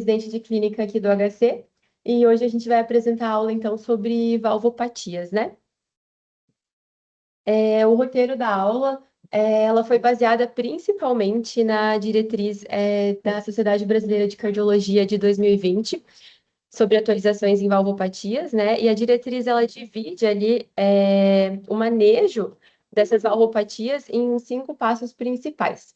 Residente de clínica aqui do HC, e hoje a gente vai apresentar a aula, então, sobre valvopatias, né? O roteiro da aula, ela foi baseada principalmente na diretriz, da Sociedade Brasileira de Cardiologia de 2020, sobre atualizações em valvopatias, né? E a diretriz, ela divide ali, o manejo dessas valvopatias em 5 passos principais.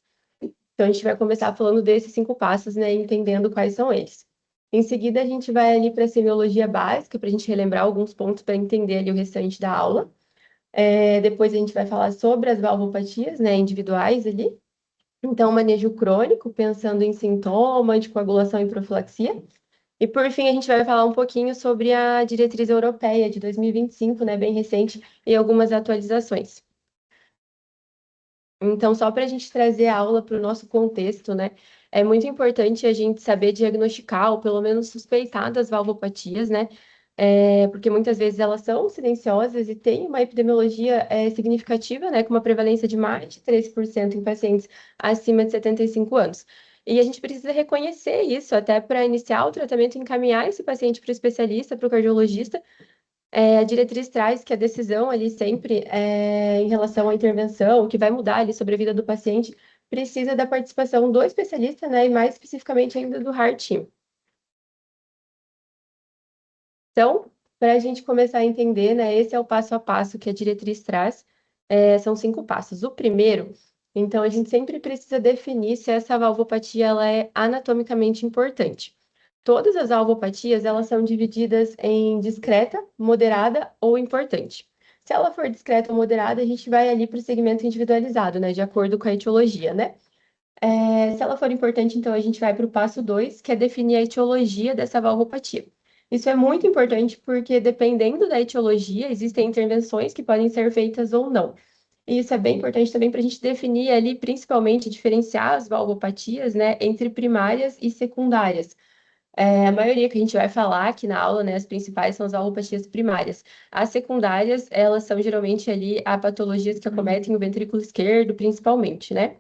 Então, a gente vai começar falando desses 5 passos, né, entendendo quais são eles. Em seguida, a gente vai ali para a semiologia básica, para a gente relembrar alguns pontos para entender ali o restante da aula. Depois, a gente vai falar sobre as valvopatias, né, individuais ali. Então, manejo crônico, pensando em sintoma, anticoagulação e profilaxia. E, por fim, a gente vai falar um pouquinho sobre a diretriz europeia de 2025, né, bem recente, e algumas atualizações. Então, só para a gente trazer a aula para o nosso contexto, né? É muito importante a gente saber diagnosticar, ou pelo menos suspeitar das valvopatias, né? Porque muitas vezes elas são silenciosas e têm uma epidemiologia significativa, né? Com uma prevalência de mais de 13% em pacientes acima de 75 anos. E a gente precisa reconhecer isso até para iniciar o tratamento e encaminhar esse paciente para o especialista, para o cardiologista, a diretriz traz que a decisão ali sempre, em relação à intervenção, que vai mudar ali sobre a vida do paciente, precisa da participação do especialista, né, e mais especificamente ainda do Heart Team. Então, para a gente começar a entender, né, esse é o passo a passo que a diretriz traz, são 5 passos. O primeiro, então, a gente sempre precisa definir se essa valvopatia ela é anatomicamente importante. Todas as valvopatias, elas são divididas em discreta, moderada ou importante. Se ela for discreta ou moderada, a gente vai ali para o segmento individualizado, né, de acordo com a etiologia, né? Se ela for importante, então a gente vai para o passo 2, que é definir a etiologia dessa valvopatia. Isso é muito importante porque, dependendo da etiologia, existem intervenções que podem ser feitas ou não. E isso é bem importante também para a gente definir ali, principalmente, diferenciar as valvopatias, né, entre primárias e secundárias. A maioria que a gente vai falar aqui na aula, né, as principais são as valvopatias primárias. As secundárias, elas são geralmente ali a patologias que acometem o ventrículo esquerdo, principalmente, né?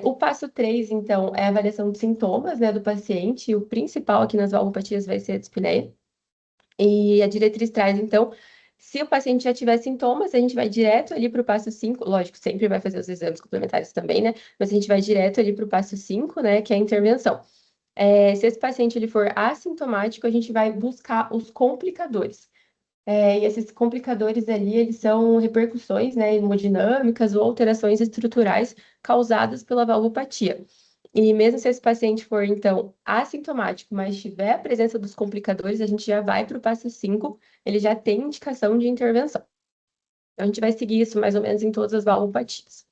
O passo 3, então, é a avaliação de sintomas, né, do paciente. O principal aqui nas valvopatias vai ser a dispneia. E a diretriz traz, então, se o paciente já tiver sintomas, a gente vai direto ali para o passo 5. Lógico, sempre vai fazer os exames complementares também, né? Mas a gente vai direto ali para o passo 5, né, que é a intervenção. Se esse paciente ele for assintomático, a gente vai buscar os complicadores. E esses complicadores ali, eles são repercussões, né, hemodinâmicas ou alterações estruturais causadas pela valvopatia. E mesmo se esse paciente for, então, assintomático, mas tiver a presença dos complicadores, a gente já vai para o passo 5, ele já tem indicação de intervenção. Então, a gente vai seguir isso mais ou menos em todas as valvopatias.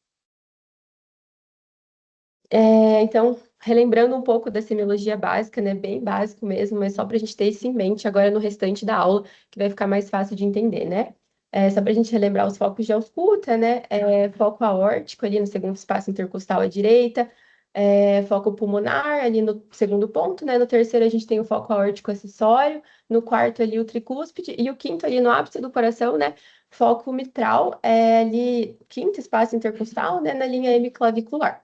Então, relembrando um pouco da semiologia básica, né, bem básico mesmo, mas só para a gente ter isso em mente agora no restante da aula, que vai ficar mais fácil de entender, né? Só para a gente relembrar os focos de ausculta, né? Foco aórtico ali no segundo espaço intercostal à direita, foco pulmonar ali no segundo ponto, né? No terceiro a gente tem o foco aórtico acessório, no quarto ali o tricúspide e o quinto ali no ápice do coração, né? Foco mitral, ali quinto espaço intercostal, né? Na linha hemiclavicular.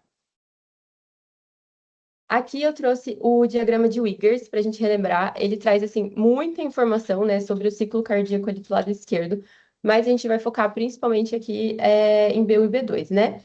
Aqui eu trouxe o diagrama de Wiggers para a gente relembrar. Ele traz assim muita informação, né, sobre o ciclo cardíaco ali do lado esquerdo, mas a gente vai focar principalmente aqui em B1 e B2, né?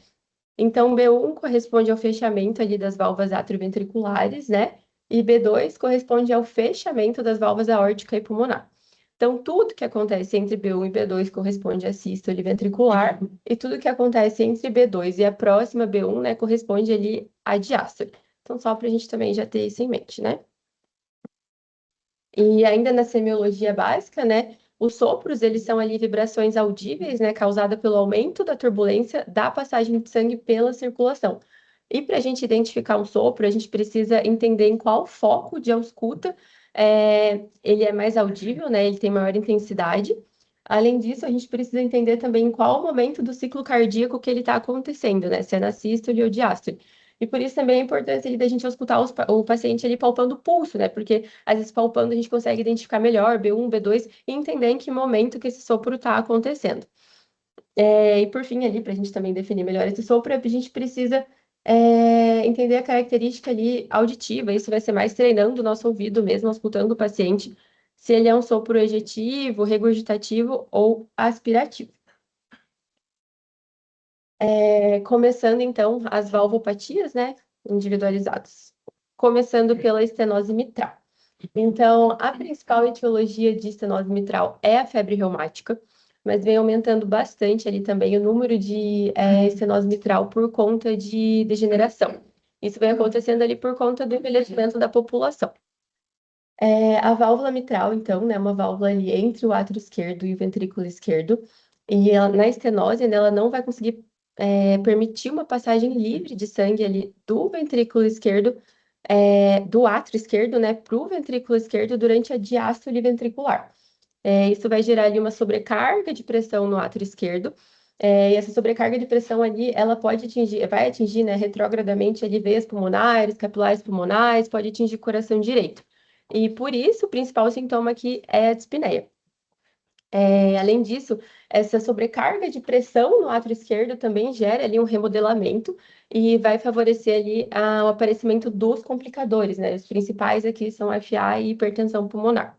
Então, B1 corresponde ao fechamento ali das válvulas atrioventriculares, né? E B2 corresponde ao fechamento das válvulas aórtica e pulmonar. Então, tudo que acontece entre B1 e B2 corresponde à sístole ventricular, e tudo que acontece entre B2 e a próxima B1, né, corresponde ali à diástole. Então, só para a gente também já ter isso em mente, né? E ainda na semiologia básica, né, os sopros, eles são ali vibrações audíveis, né, causada pelo aumento da turbulência da passagem de sangue pela circulação. E para a gente identificar um sopro, a gente precisa entender em qual foco de ausculta ele é mais audível, né, ele tem maior intensidade. Além disso, a gente precisa entender também em qual momento do ciclo cardíaco que ele está acontecendo, né, se é na sístole ou diástole. E por isso também é importante ali da gente escutar o paciente ali palpando o pulso, né? Porque às vezes palpando a gente consegue identificar melhor B1, B2 e entender em que momento que esse sopro está acontecendo. E por fim ali, para a gente também definir melhor esse sopro, a gente precisa Entender a característica ali auditiva, isso vai ser mais treinando o nosso ouvido mesmo, escutando o paciente, se ele é um sopro ejetivo, regurgitativo ou aspirativo. Começando então as valvopatias, né, individualizadas. Começando pela estenose mitral. Então, a principal etiologia de estenose mitral é a febre reumática, mas vem aumentando bastante ali também o número de estenose mitral por conta de degeneração. Isso vem acontecendo ali por conta do envelhecimento da população. A válvula mitral, então, né, uma válvula ali entre o átrio esquerdo e o ventrículo esquerdo, e na estenose, né, ela não vai conseguir permitir uma passagem livre de sangue ali do ventrículo esquerdo, do átrio esquerdo, né, para o ventrículo esquerdo durante a diástole ventricular. Isso vai gerar ali uma sobrecarga de pressão no átrio esquerdo, e essa sobrecarga de pressão ali, ela pode atingir, vai atingir, né, retrogradamente ali veias pulmonares, capilares pulmonares, pode atingir coração direito. E por isso, o principal sintoma aqui é a dispneia. Além disso, essa sobrecarga de pressão no átrio esquerdo também gera ali um remodelamento e vai favorecer ali o aparecimento dos complicadores, né? Os principais aqui são FA e hipertensão pulmonar.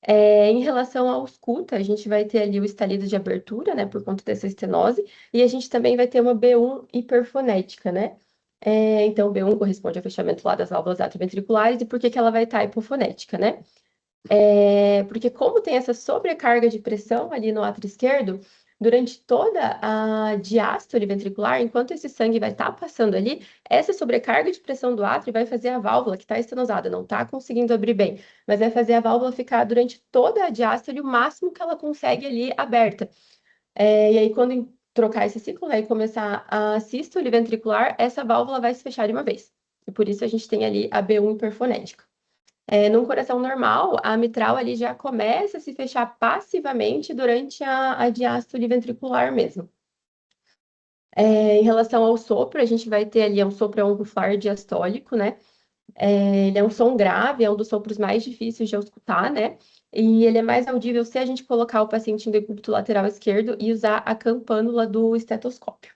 Em relação ao escuta, a gente vai ter ali o estalido de abertura, né, por conta dessa estenose, e a gente também vai ter uma B1 hiperfonética, né? Então, o B1 corresponde ao fechamento lá das válvulas atrioventriculares, e por que que ela vai estar hipofonética, né? Porque como tem essa sobrecarga de pressão ali no átrio esquerdo, durante toda a diástole ventricular, enquanto esse sangue vai estar passando ali, essa sobrecarga de pressão do átrio vai fazer a válvula que está estenosada, não está conseguindo abrir bem, mas vai fazer a válvula ficar durante toda a diástole o máximo que ela consegue ali aberta. E aí, quando trocar esse ciclo, né, e começar a sístole ventricular, essa válvula vai se fechar de uma vez. E por isso a gente tem ali a B1 hiperfonética. Num coração normal, a mitral ali já começa a se fechar passivamente durante a diástole ventricular mesmo. Em relação ao sopro, a gente vai ter ali um sopro onguflar diastólico, né? Ele é um som grave, é um dos sopros mais difíceis de escutar, né? E ele é mais audível se a gente colocar o paciente em decúbito lateral esquerdo e usar a campânula do estetoscópio.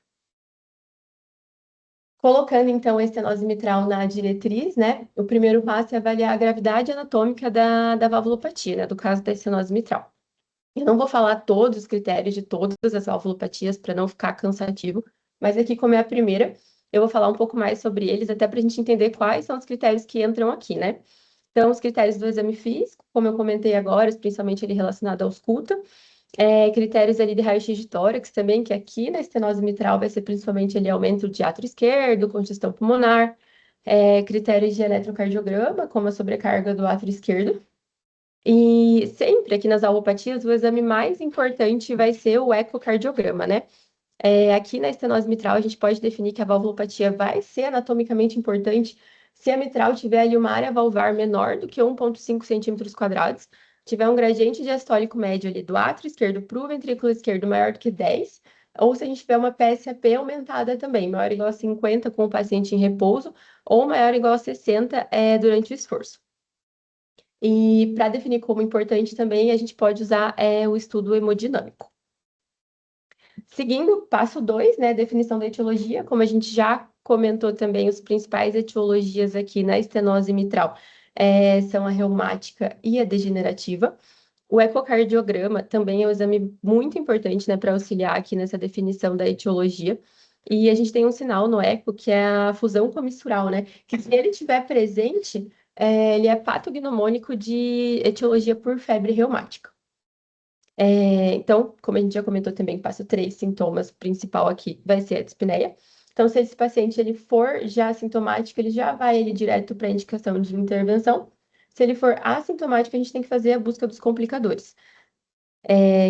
Colocando, então, a estenose mitral na diretriz, né? O primeiro passo é avaliar a gravidade anatômica da valvulopatia, né? Do caso da estenose mitral. Eu não vou falar todos os critérios de todas as valvulopatias para não ficar cansativo, mas aqui, como é a primeira, eu vou falar um pouco mais sobre eles, até para a gente entender quais são os critérios que entram aqui, né? Então, os critérios do exame físico, como eu comentei agora, principalmente ele relacionado ao escuta, critérios ali de raio-x de tórax também, que aqui na estenose mitral vai ser principalmente ali aumento de átrio esquerdo, congestão pulmonar, critérios de eletrocardiograma, como a sobrecarga do átrio esquerdo. E sempre aqui nas alvopatias, o exame mais importante vai ser o ecocardiograma, né? Aqui na estenose mitral, a gente pode definir que a valvulopatia vai ser anatomicamente importante se a mitral tiver ali uma área valvar menor do que 1,5 centímetros quadrados, tiver um gradiente diastólico médio ali do átrio esquerdo para o ventrículo esquerdo maior do que 10, ou se a gente tiver uma PSAP aumentada também, maior ou igual a 50 com o paciente em repouso, ou maior ou igual a 60 durante o esforço. E para definir como importante também, a gente pode usar o estudo hemodinâmico. Seguindo, passo 2, né, definição da etiologia, como a gente já comentou também, os principais etiologias aqui na estenose mitral são a reumática e a degenerativa. O ecocardiograma também é um exame muito importante, né, para auxiliar aqui nessa definição da etiologia. E a gente tem um sinal no eco que é a fusão comissural, né, que se ele estiver presente, ele é patognomônico de etiologia por febre reumática. Então, como a gente já comentou também, passo 3, sintomas principal aqui vai ser a dispneia. Então, se esse paciente ele for já assintomático, ele já vai ele direto para a indicação de intervenção. Se ele for assintomático, a gente tem que fazer a busca dos complicadores,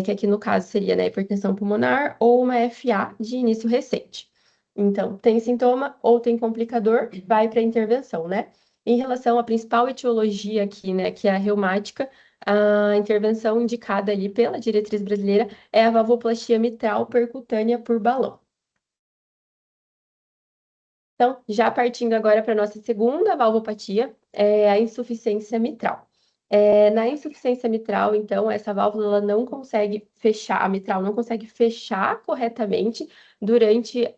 que aqui no caso seria, né, hipertensão pulmonar ou uma FA de início recente. Então, tem sintoma ou tem complicador, vai para a intervenção, né? Em relação à principal etiologia aqui, né, que é a reumática, a intervenção indicada ali pela diretriz brasileira é a valvoplastia mitral percutânea por balão. Então, já partindo agora para a nossa segunda valvopatia, é a insuficiência mitral. Na insuficiência mitral, então, essa válvula ela não consegue fechar, a mitral não consegue fechar corretamente durante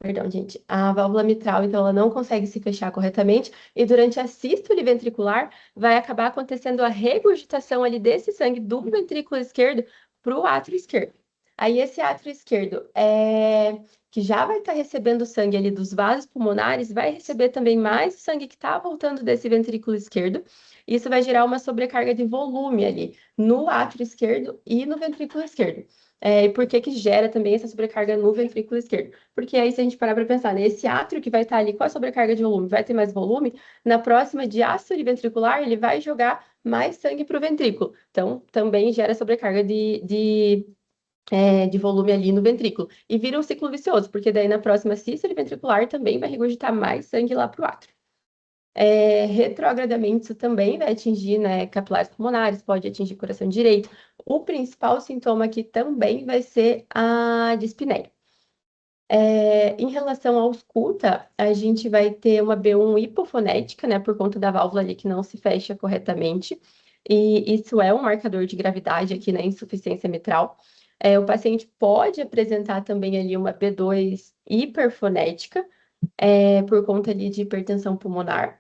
Perdão, gente. A válvula mitral, então, ela não consegue se fechar corretamente e durante a sístole ventricular vai acabar acontecendo a regurgitação ali desse sangue do ventrículo esquerdo para o átrio esquerdo. Aí esse átrio esquerdo que já vai estar recebendo sangue ali dos vasos pulmonares, vai receber também mais sangue que está voltando desse ventrículo esquerdo. Isso vai gerar uma sobrecarga de volume ali no átrio esquerdo e no ventrículo esquerdo. E por que que gera também essa sobrecarga no ventrículo esquerdo? Porque aí, se a gente parar para pensar, nesse átrio que vai estar ali com a sobrecarga de volume, vai ter mais volume, na próxima diástole ventricular, ele vai jogar mais sangue para o ventrículo. Então, também gera sobrecarga de volume ali no ventrículo. E vira um ciclo vicioso, porque daí na próxima sístole ventricular também vai regurgitar mais sangue lá para o átrio. Retrogradamente, isso também vai atingir, né, capilares pulmonares, pode atingir coração direito. O principal sintoma aqui também vai ser a dispneia. Em relação à ausculta, a gente vai ter uma B1 hipofonética, né, por conta da válvula ali que não se fecha corretamente, e isso é um marcador de gravidade aqui na insuficiência mitral. O paciente pode apresentar também ali uma B2 hiperfonética, por conta ali de hipertensão pulmonar.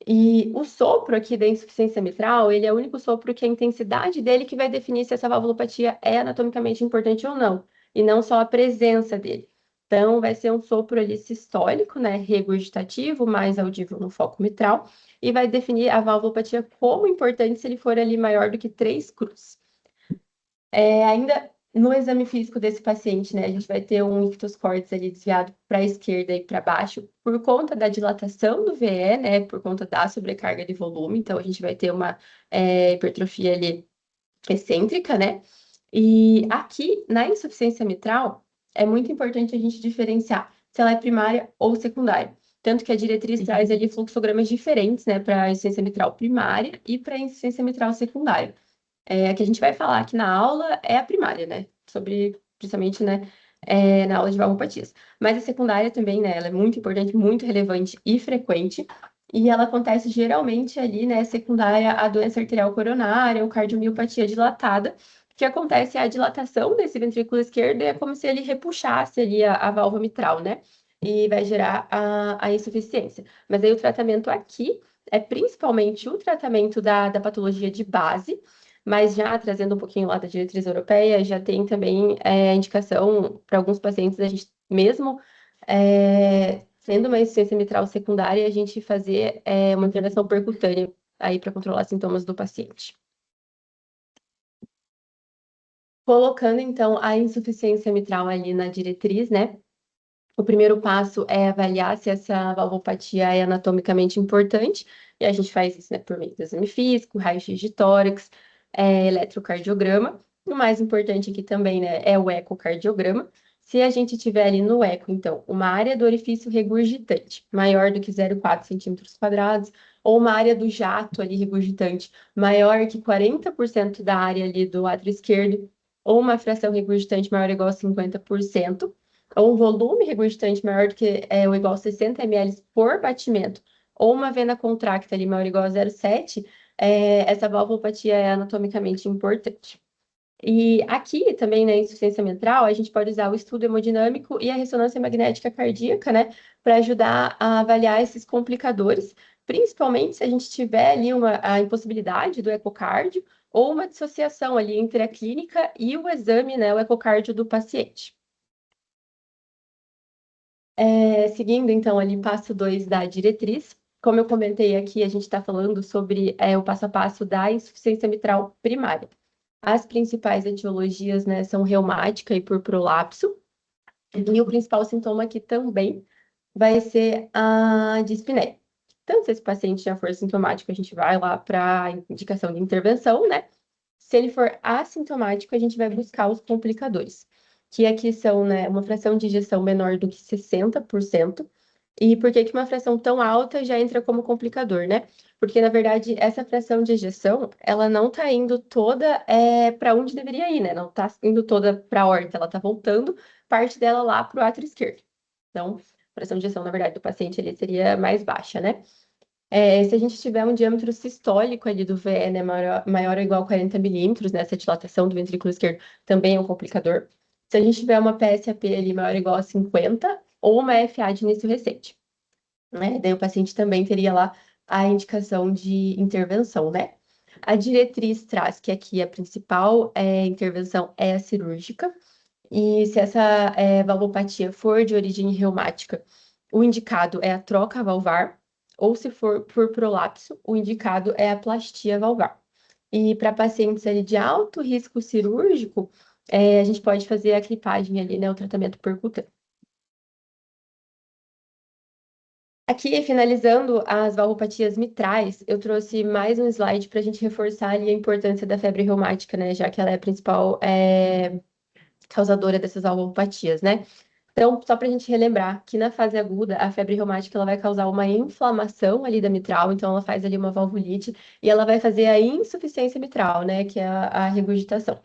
E o sopro aqui da insuficiência mitral, ele é o único sopro que a intensidade dele que vai definir se essa valvulopatia é anatomicamente importante ou não, e não só a presença dele. Então, vai ser um sopro ali sistólico, né, regurgitativo, mais audível no foco mitral, e vai definir a valvulopatia como importante se ele for ali maior do que 3 cruz. Ainda no exame físico desse paciente, né, a gente vai ter um ictus cordis ali desviado para a esquerda e para baixo por conta da dilatação do VE, né, por conta da sobrecarga de volume. Então, a gente vai ter uma hipertrofia ali excêntrica, né? E aqui, na insuficiência mitral, é muito importante a gente diferenciar se ela é primária ou secundária. Tanto que a diretriz traz ali fluxogramas diferentes, né, para a insuficiência mitral primária e para a insuficiência mitral secundária. A que a gente vai falar aqui na aula é a primária, né? Sobre, principalmente, né, na aula de valvopatias. Mas a secundária também, né? Ela é muito importante, muito relevante e frequente. E ela acontece geralmente ali, né, secundária à doença arterial coronária ou cardiomiopatia dilatada, que acontece a dilatação desse ventrículo esquerdo e é como se ele repuxasse ali a válvula mitral, né? E vai gerar a insuficiência. Mas aí o tratamento aqui é principalmente o tratamento da patologia de base, mas já trazendo um pouquinho lá da diretriz europeia, já tem também indicação para alguns pacientes, a gente mesmo sendo uma insuficiência mitral secundária, a gente fazer uma intervenção percutânea aí para controlar sintomas do paciente. Colocando, então, a insuficiência mitral ali na diretriz, né? O primeiro passo é avaliar se essa valvopatia é anatomicamente importante, e a gente faz isso, né, por meio do exame físico, raio-x de tórax, eletrocardiograma. O mais importante aqui também, né, é o ecocardiograma. Se a gente tiver ali no eco, então, uma área do orifício regurgitante maior do que 0,4 centímetros quadrados, ou uma área do jato ali regurgitante maior que 40% da área ali do átrio esquerdo, ou uma fração regurgitante maior ou igual a 50%, ou um volume regurgitante maior do que ou igual a 60 ml por batimento, ou uma vena contracta ali maior ou igual a 0,7, essa valvulopatia é anatomicamente importante. E aqui também na insuficiência mitral, a gente pode usar o estudo hemodinâmico e a ressonância magnética cardíaca, né, para ajudar a avaliar esses complicadores, principalmente se a gente tiver ali a impossibilidade do ecocardio ou uma dissociação ali entre a clínica e o exame, né, o ecocardio do paciente. Seguindo, então, ali passo 2 da diretriz. Como eu comentei aqui, a gente está falando sobre o passo a passo da insuficiência mitral primária. As principais etiologias, né, são reumática e por prolapso. E o principal sintoma aqui também vai ser a dispneia. Então, se esse paciente já for sintomático, a gente vai lá para a indicação de intervenção, né? Se ele for assintomático, a gente vai buscar os complicadores, que aqui são, né, uma fração de ejeção menor do que 60%. E por que que uma fração tão alta já entra como complicador, né? Porque, na verdade, essa fração de ejeção, ela não está indo toda para onde deveria ir, né? Não está indo toda para a aorta, ela está voltando parte dela lá para o átrio esquerdo. Então, a fração de ejeção, na verdade, do paciente ali seria mais baixa, né? Se a gente tiver um diâmetro sistólico ali do VE, né, maior ou igual a 40 milímetros, né, essa dilatação do ventrículo esquerdo também é um complicador. Se a gente tiver uma PSAP ali maior ou igual a 50, ou uma FA de início recente, né? Daí o paciente também teria lá a indicação de intervenção, né? A diretriz traz que aqui a principal intervenção é a cirúrgica, e se essa valvopatia for de origem reumática, o indicado é a troca valvar, ou se for por prolapso, o indicado é a plastia valvar. E para pacientes ali de alto risco cirúrgico, a gente pode fazer a clipagem ali, né, o tratamento percutâneo. Aqui, finalizando as valvopatias mitrais, eu trouxe mais um slide para a gente reforçar ali a importância da febre reumática, né, já que ela é a principal causadora dessas valvopatias, né? Então, só para a gente relembrar que na fase aguda, a febre reumática ela vai causar uma inflamação ali da mitral, então ela faz ali uma valvulite e ela vai fazer a insuficiência mitral, né, que é a regurgitação.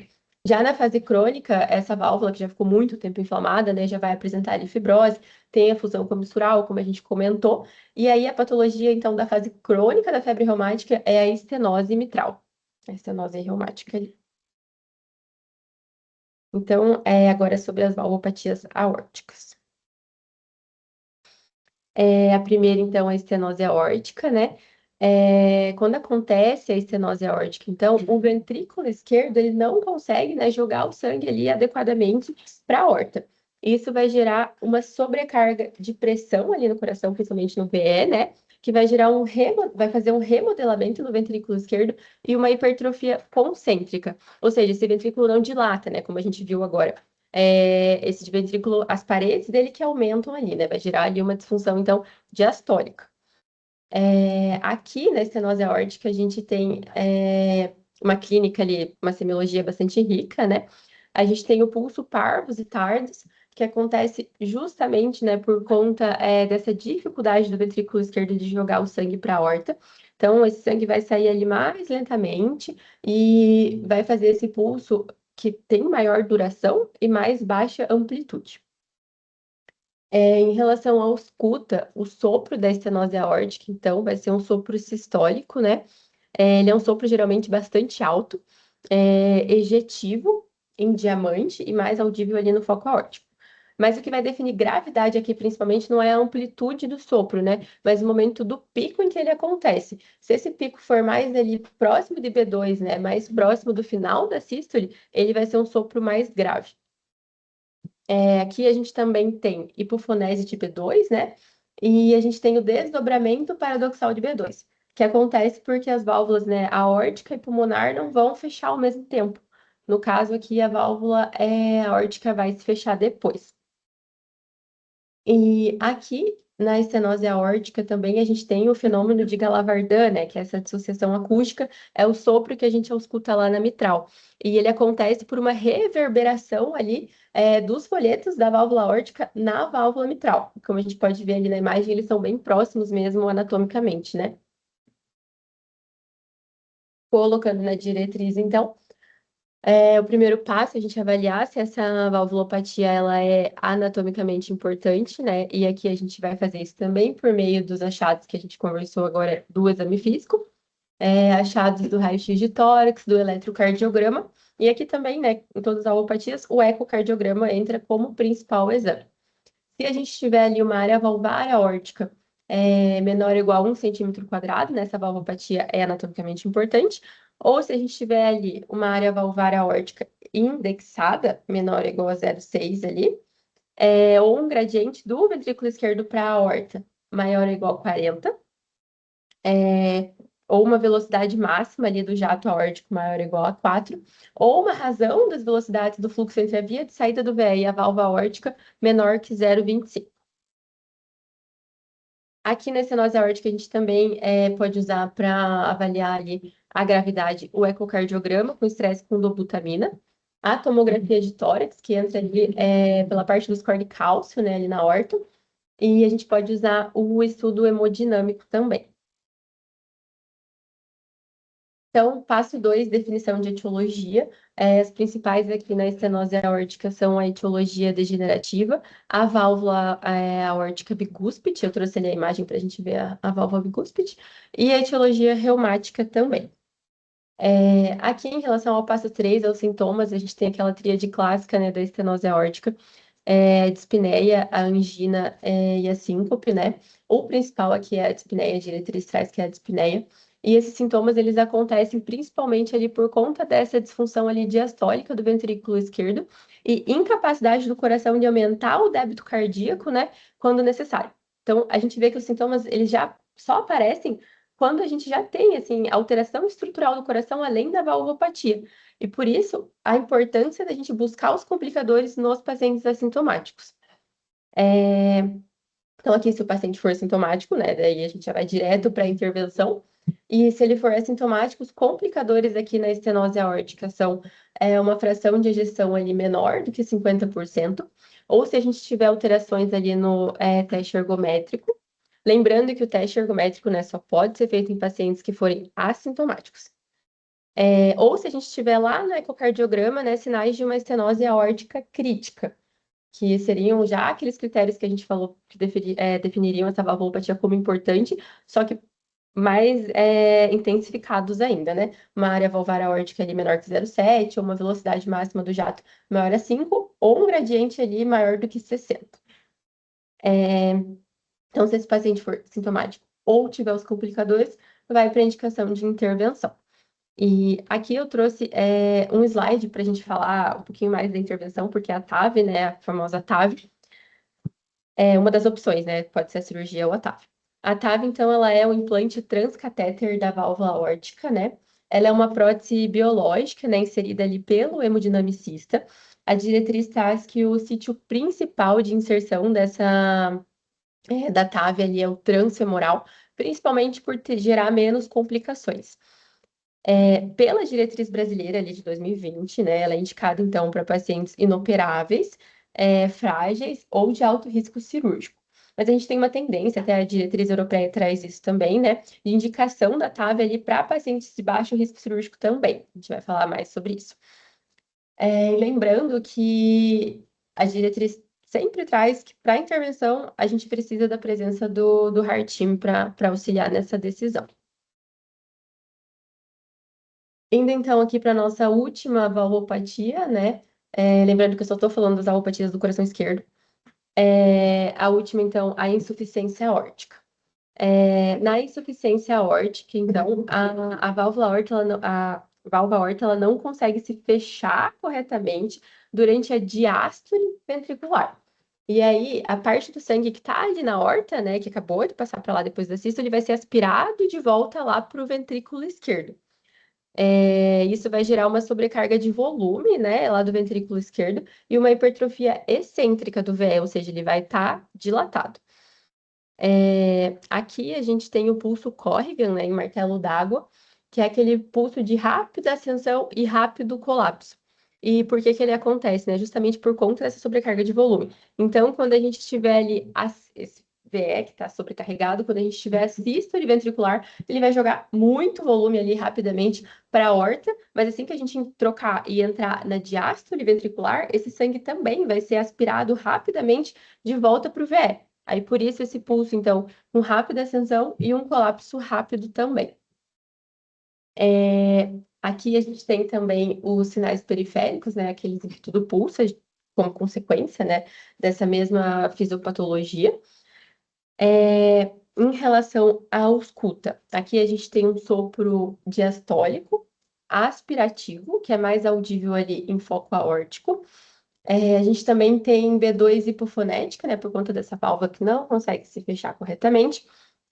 Já na fase crônica, essa válvula que já ficou muito tempo inflamada, né, já vai apresentar ali fibrose, tem a fusão comissural, como a gente comentou, e aí a patologia, então, da fase crônica da febre reumática é a estenose mitral, a estenose reumática ali. Então, agora sobre as valvopatias aórticas. A primeira, então, é a estenose aórtica, né? Quando acontece a estenose aórtica, então, o ventrículo esquerdo, ele não consegue, né, jogar o sangue ali adequadamente para a aorta. Isso vai gerar uma sobrecarga de pressão ali no coração, principalmente no VE, né? Que vai gerar vai fazer um remodelamento no ventrículo esquerdo e uma hipertrofia concêntrica. Ou seja, esse ventrículo não dilata, né? Como a gente viu agora esse ventrículo, as paredes dele que aumentam ali, né? Vai gerar ali uma disfunção, então, diastólica. Aqui na estenose aórtica, a gente tem uma clínica ali, uma semiologia bastante rica, né? A gente tem o pulso parvos e tardos, que acontece justamente, né, por conta dessa dificuldade do ventrículo esquerdo de jogar o sangue para a aorta. Então, esse sangue vai sair ali mais lentamente e vai fazer esse pulso que tem maior duração e mais baixa amplitude. Em relação ao escuta, o sopro da estenose aórtica, então, vai ser um sopro sistólico, né? Ele é um sopro geralmente bastante alto, ejetivo, em diamante e mais audível ali no foco aórtico. Mas o que vai definir gravidade aqui, principalmente, não é a amplitude do sopro, né? Mas o momento do pico em que ele acontece. Se esse pico for mais ali próximo de B2, né? Mais próximo do final da sístole, ele vai ser um sopro mais grave. Aqui a gente também tem hipofonese de B2, né? E a gente tem o desdobramento paradoxal de B2, que acontece porque as válvulas, né, aórtica e pulmonar não vão fechar ao mesmo tempo. No caso aqui, a válvula aórtica vai se fechar depois. E aqui, na estenose aórtica também, a gente tem o fenômeno de Galavardan, né, que é essa dissociação acústica, é o sopro que a gente escuta lá na mitral. E ele acontece por uma reverberação ali dos folhetos da válvula aórtica na válvula mitral. Como a gente pode ver ali na imagem, eles são bem próximos mesmo anatomicamente, né? Colocando na diretriz, então, o primeiro passo é a gente avaliar se essa valvulopatia ela é anatomicamente importante, né? E aqui a gente vai fazer isso também por meio dos achados que a gente conversou agora do exame físico, achados do raio-x de tórax, do eletrocardiograma, e aqui também, né, em todas as valvopatias, o ecocardiograma entra como principal exame. Se a gente tiver ali uma área valvar aórtica menor ou igual a 1 cm², né, essa valvopatia é anatomicamente importante, ou se a gente tiver ali uma área valvar aórtica indexada, menor ou igual a 0,6 ali, ou um gradiente do ventrículo esquerdo para a aorta maior ou igual a 40, ou uma velocidade máxima ali do jato aórtico maior ou igual a 4, ou uma razão das velocidades do fluxo entre a via de saída do VE e a válvula aórtica menor que 0,25. Aqui na estenose aórtica, a gente também pode usar para avaliar ali a gravidade, o ecocardiograma com estresse com dobutamina, a tomografia de tórax, que entra ali pela parte do score de cálcio, né, ali na horta, e a gente pode usar o estudo hemodinâmico também. Então, passo 2, definição de etiologia. As principais aqui na estenose aórtica são a etiologia degenerativa, a válvula aórtica bicúspide, eu trouxe ali a imagem para a gente ver a válvula bicúspide, e a etiologia reumática também. Aqui, em relação ao passo 3, aos sintomas, a gente tem aquela tríade clássica, né, da estenose aórtica. a dispneia, a angina e a síncope, né? O principal aqui é a dispneia, a diretriz traz que é a dispneia. E esses sintomas, eles acontecem principalmente ali por conta dessa disfunção ali diastólica do ventrículo esquerdo e incapacidade do coração de aumentar o débito cardíaco, né, quando necessário. Então, a gente vê que os sintomas, eles já só aparecem quando a gente já tem, assim, alteração estrutural do coração além da valvopatia. E por isso, a importância da gente buscar os complicadores nos pacientes assintomáticos. Então, aqui, se o paciente for sintomático, né, daí a gente já vai direto para a intervenção. E se ele for assintomático, os complicadores aqui na estenose aórtica são uma fração de ejeção ali menor do que 50%, ou se a gente tiver alterações ali no teste ergométrico. Lembrando que o teste ergométrico, né, só pode ser feito em pacientes que forem assintomáticos. Ou se a gente tiver lá no ecocardiograma, né, sinais de uma estenose aórtica crítica, que seriam já aqueles critérios que a gente falou que definiriam essa valvulopatia como importante, só que mais intensificados ainda, né? Uma área valvar aórtica ali menor que 0,7, ou uma velocidade máxima do jato maior a 5, ou um gradiente ali maior do que 60. Então, se esse paciente for sintomático ou tiver os complicadores, vai para a indicação de intervenção. E aqui eu trouxe um slide para a gente falar um pouquinho mais da intervenção, porque a TAV, né, a famosa TAV, é uma das opções, né? Pode ser a cirurgia ou a TAV. A TAV, então, ela é o implante transcatéter da válvula aórtica, né? Ela é uma prótese biológica, né, inserida ali pelo hemodinamicista. A diretriz traz que o sítio principal de inserção da TAV ali é o transfemoral, principalmente por gerar menos complicações. Pela diretriz brasileira ali de 2020, né, ela é indicada então para pacientes inoperáveis, frágeis ou de alto risco cirúrgico. Mas a gente tem uma tendência, até a diretriz europeia traz isso também, né, de indicação da TAV ali para pacientes de baixo risco cirúrgico também. A gente vai falar mais sobre isso. E lembrando que a diretriz sempre traz que para intervenção a gente precisa da presença do Heart Team para auxiliar nessa decisão. Indo então aqui para a nossa última valvopatia, né? Lembrando que eu só estou falando das valvopatias do coração esquerdo. A última, então, a insuficiência aórtica. Na insuficiência aórtica, então, a válvula aorta, a válvula aorta, ela não consegue se fechar corretamente durante a diástole ventricular. E aí, a parte do sangue que está ali na aorta, né, que acabou de passar para lá depois da sístole, vai ser aspirado de volta lá para o ventrículo esquerdo. Isso vai gerar uma sobrecarga de volume, né, lá do ventrículo esquerdo, e uma hipertrofia excêntrica do VE, ou seja, ele vai estar dilatado. Aqui a gente tem o pulso Corrigan, né, em martelo d'água, que é aquele pulso de rápida ascensão e rápido colapso. E por que que ele acontece, né? Justamente por conta dessa sobrecarga de volume. Então, quando a gente tiver ali esse VE que está sobrecarregado, quando a gente tiver a sístole ventricular, ele vai jogar muito volume ali rapidamente para a aorta, mas assim que a gente trocar e entrar na diástole ventricular, esse sangue também vai ser aspirado rapidamente de volta para o VE. Aí, por isso, esse pulso, então, com rápida ascensão e um colapso rápido também. Aqui a gente tem também os sinais periféricos, né? Aqueles em que tudo pulsa, como consequência, né? Dessa mesma fisiopatologia. Em relação à ausculta, aqui a gente tem um sopro diastólico, aspirativo, que é mais audível ali em foco aórtico. A gente também tem B2 hipofonética, né, por conta dessa válvula que não consegue se fechar corretamente.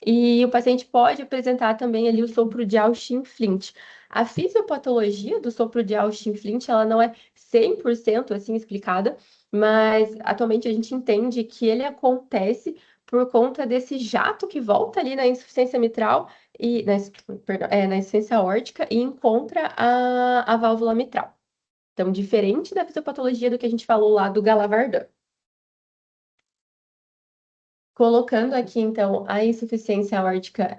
E o paciente pode apresentar também ali o sopro de Austin-Flint. A fisiopatologia do sopro de Austin-Flint, ela não é 100% assim explicada, mas atualmente a gente entende que ele acontece por conta desse jato que volta ali na insuficiência mitral e na insuficiência aórtica e encontra a válvula mitral. Então, diferente da fisiopatologia do que a gente falou lá do Galavardan. Colocando aqui, então, a insuficiência aórtica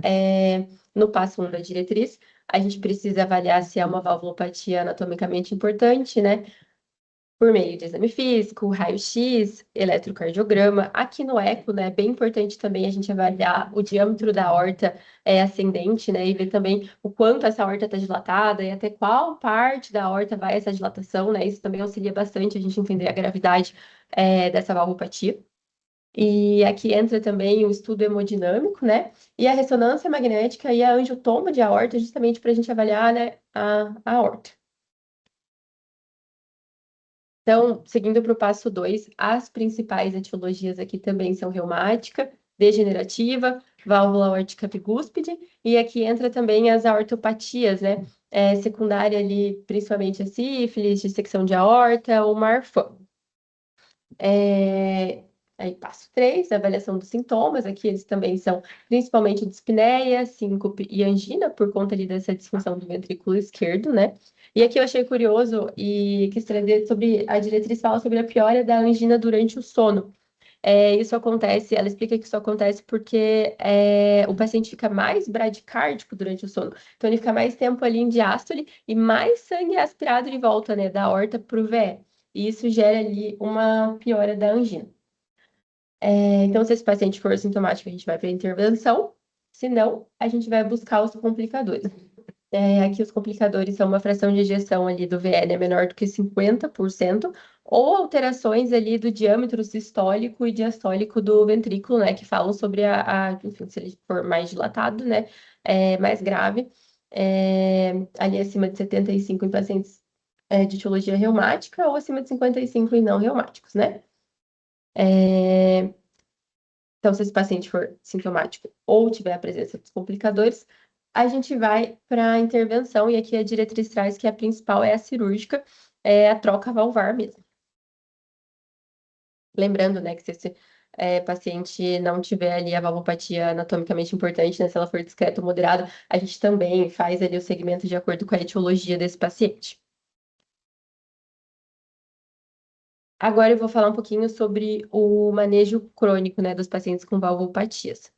no passo 1 da diretriz, a gente precisa avaliar se é uma valvulopatia anatomicamente importante, né? por meio de exame físico, raio-x, eletrocardiograma. Aqui no eco, né, é bem importante também a gente avaliar o diâmetro da aorta ascendente, né, e ver também o quanto essa aorta está dilatada e até qual parte da aorta vai essa dilatação, né, isso também auxilia bastante a gente entender a gravidade dessa valvopatia. E aqui entra também o estudo hemodinâmico, né, e a ressonância magnética e a angiotoma de aorta, justamente para a gente avaliar, né, a aorta. Então, seguindo para o passo 2, as principais etiologias aqui também são reumática, degenerativa, válvula aórtica bigúspide, e aqui entra também as aortopatias, né? Secundária ali, principalmente a sífilis, dissecção de aorta ou Marfan. Aí, passo 3, avaliação dos sintomas. Aqui eles também são principalmente dispneia, síncope e angina, por conta ali dessa disfunção do ventrículo esquerdo, né? E aqui eu achei curioso e quis trazer sobre a diretriz fala sobre a piora da angina durante o sono. Isso acontece, ela explica que isso acontece porque o paciente fica mais bradicárdico durante o sono. Então ele fica mais tempo ali em diástole e mais sangue é aspirado de volta, né, da aorta para o VE. E isso gera ali uma piora da angina. Então, se esse paciente for sintomático, a gente vai para a intervenção. Se não, a gente vai buscar os complicadores. Aqui os complicadores são uma fração de ejeção ali do VN menor do que 50%, ou alterações ali do diâmetro sistólico e diastólico do ventrículo, né, que falam sobre enfim, se ele for mais dilatado, né, mais grave, ali acima de 75 em pacientes de etiologia reumática ou acima de 55 em não reumáticos, né? Então, se esse paciente for sintomático ou tiver a presença dos complicadores, a gente vai para a intervenção, e aqui a diretriz traz que a principal é a cirúrgica, a troca valvar mesmo. Lembrando, né, que se esse paciente não tiver ali a valvopatia anatomicamente importante, né, se ela for discreta ou moderada, a gente também faz ali o segmento de acordo com a etiologia desse paciente. Agora eu vou falar um pouquinho sobre o manejo crônico, né, dos pacientes com valvopatias.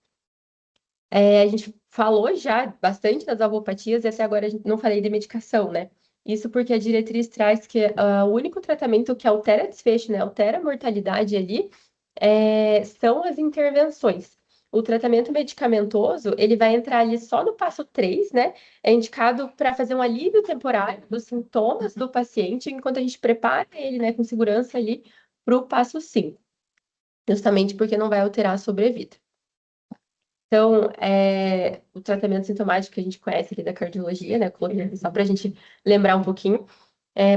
A gente falou já bastante das alvopatias e até agora a gente não falei de medicação, né? Isso porque a diretriz traz que o único tratamento que altera desfecho, né, altera a mortalidade ali, são as intervenções. O tratamento medicamentoso, ele vai entrar ali só no passo 3, né? É indicado para fazer um alívio temporário dos sintomas do paciente, enquanto a gente prepara ele, né, com segurança ali para o passo 5, justamente porque não vai alterar a sobrevida. Então, o tratamento sintomático que a gente conhece ali da cardiologia, né? Só para a gente lembrar um pouquinho.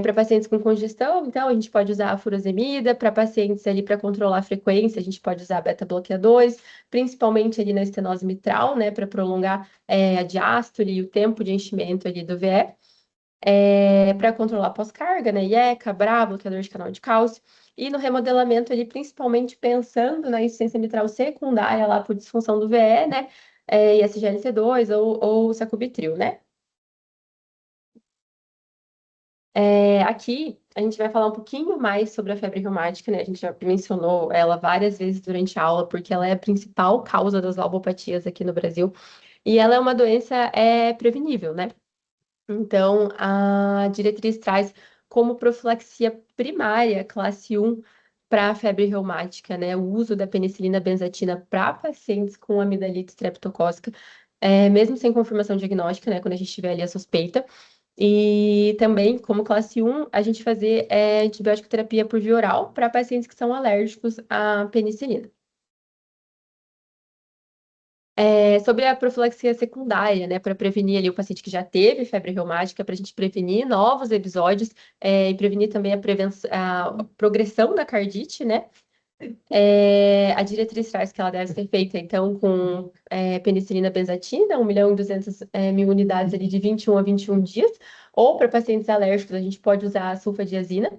Para pacientes com congestão, então, a gente pode usar a furosemida. Para pacientes ali para controlar a frequência, a gente pode usar beta-bloqueadores, principalmente ali na estenose mitral, né? Para prolongar a diástole e o tempo de enchimento ali do VE. Para controlar pós-carga, né? IECA, BRA, bloqueador de canal de cálcio. E no remodelamento, ele principalmente pensando na insuficiência mitral secundária lá por disfunção do VE, né? ISGLT2 ou sacubitril, né? Aqui a gente vai falar um pouquinho mais sobre a febre reumática, né? A gente já mencionou ela várias vezes durante a aula, porque ela é a principal causa das valvopatias aqui no Brasil. E ela é uma doença prevenível, né? Então, a diretriz traz como profilaxia primária, classe 1, para a febre reumática, né? O uso da penicilina benzatina para pacientes com amidalite streptocócica, mesmo sem confirmação diagnóstica, né? Quando a gente tiver ali a suspeita. E também, como classe 1, a gente fazer antibiótico terapia por via oral para pacientes que são alérgicos à penicilina. Sobre a profilaxia secundária, né, para prevenir ali o paciente que já teve febre reumática, para a gente prevenir novos episódios e prevenir também a progressão da cardite, né? A diretriz traz que ela deve ser feita, então, com penicilina benzatina, 1.200.000 unidades ali de 21 a 21 dias, ou para pacientes alérgicos, a gente pode usar a sulfadiazina.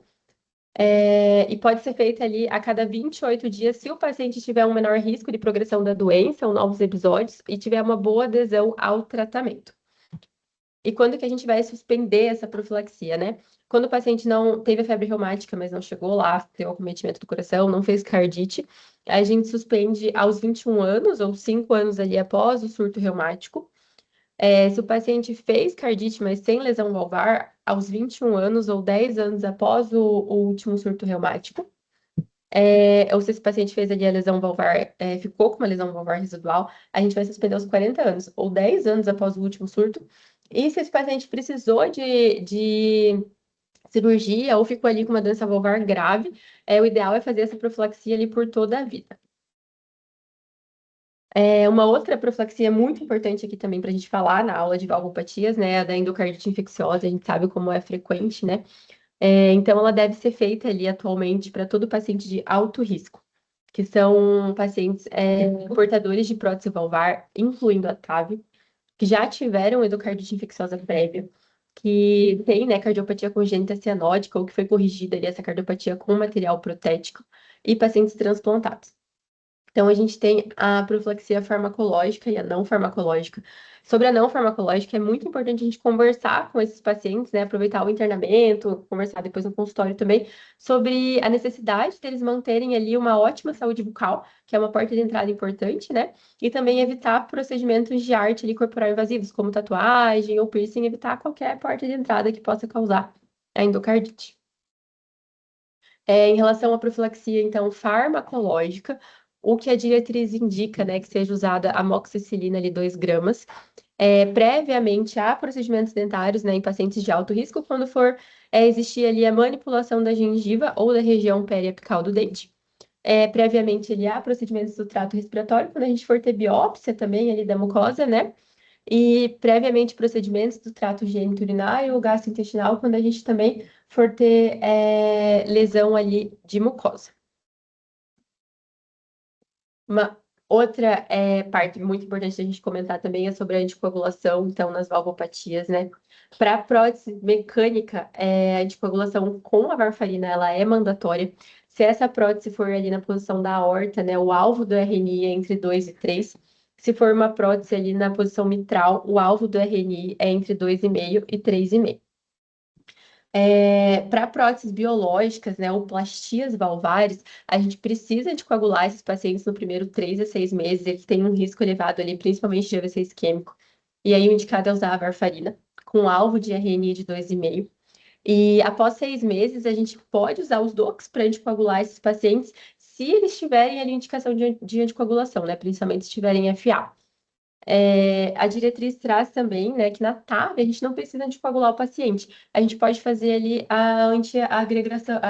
E pode ser feita ali a cada 28 dias, se o paciente tiver um menor risco de progressão da doença ou novos episódios e tiver uma boa adesão ao tratamento. E quando que a gente vai suspender essa profilaxia, né? Quando o paciente não teve a febre reumática, mas não chegou lá, teve o acometimento do coração, não fez cardite, a gente suspende aos 21 anos ou 5 anos ali após o surto reumático. Se o paciente fez cardite, mas sem lesão valvar, aos 21 anos ou 10 anos após o último surto reumático. Ou se esse paciente fez ali a lesão valvar, ficou com uma lesão valvar residual, a gente vai suspender aos 40 anos ou 10 anos após o último surto. E se esse paciente precisou de cirurgia ou ficou ali com uma doença valvar grave, o ideal é fazer essa profilaxia ali por toda a vida. Uma outra profilaxia muito importante aqui também para a gente falar na aula de valvopatias, né, a da endocardite infecciosa, a gente sabe como é frequente, né? Então, ela deve ser feita ali atualmente para todo paciente de alto risco, que são pacientes portadores de prótese valvar, incluindo a TAV, que já tiveram endocardite infecciosa prévia, que tem, né, cardiopatia congênita cianótica, ou que foi corrigida ali essa cardiopatia com material protético, e pacientes transplantados. Então, a gente tem a profilaxia farmacológica e a não farmacológica. Sobre a não farmacológica, é muito importante a gente conversar com esses pacientes, né? Aproveitar o internamento, conversar depois no consultório também, sobre a necessidade deles manterem ali uma ótima saúde bucal, que é uma porta de entrada importante, né? E também evitar procedimentos de arte ali corporal invasivos, como tatuagem ou piercing, evitar qualquer porta de entrada que possa causar a endocardite. Em relação à profilaxia, então, farmacológica, o que a diretriz indica, né, que seja usada amoxicilina ali 2 gramas, previamente a procedimentos dentários, né, em pacientes de alto risco, quando for existir ali a manipulação da gengiva ou da região periapical do dente. Previamente ali a procedimentos do trato respiratório, quando a gente for ter biópsia também ali da mucosa, né? E previamente procedimentos do trato geniturinário ou gastrointestinal, quando a gente também for ter lesão ali de mucosa. Uma outra parte muito importante da gente comentar também é sobre a anticoagulação, então, nas valvopatias, né? Para prótese mecânica, a anticoagulação com a varfarina, ela é mandatória. Se essa prótese for ali na posição da aorta, né, o alvo do RNI é entre 2 e 3. Se for uma prótese ali na posição mitral, o alvo do RNI é entre 2,5 e 3,5. Para próteses biológicas, né, ou plastias valvares, a gente precisa de coagular esses pacientes no primeiro 3 a 6 meses, eles têm um risco elevado ali, principalmente de AVC isquêmico. E aí o indicado é usar a varfarina, com alvo de RNI de 2,5. E após 6 meses, a gente pode usar os DOCs para anticoagular esses pacientes, se eles tiverem ali indicação de anticoagulação, né, principalmente se tiverem FA. A diretriz traz também, né, que na TAV a gente não precisa anticoagular o paciente. A gente pode fazer ali a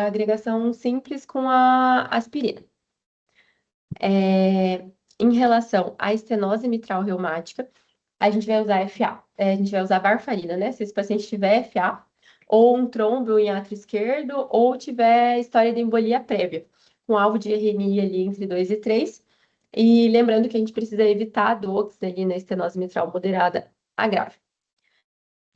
agregação simples com a aspirina. Em relação à estenose mitral reumática, a gente vai usar FA. A gente vai usar varfarina, né? Se esse paciente tiver FA, ou um trombo em átrio esquerdo, ou tiver história de embolia prévia, com alvo de RNI ali entre 2 e 3. E lembrando que a gente precisa evitar DOACs ali na estenose mitral moderada a grave.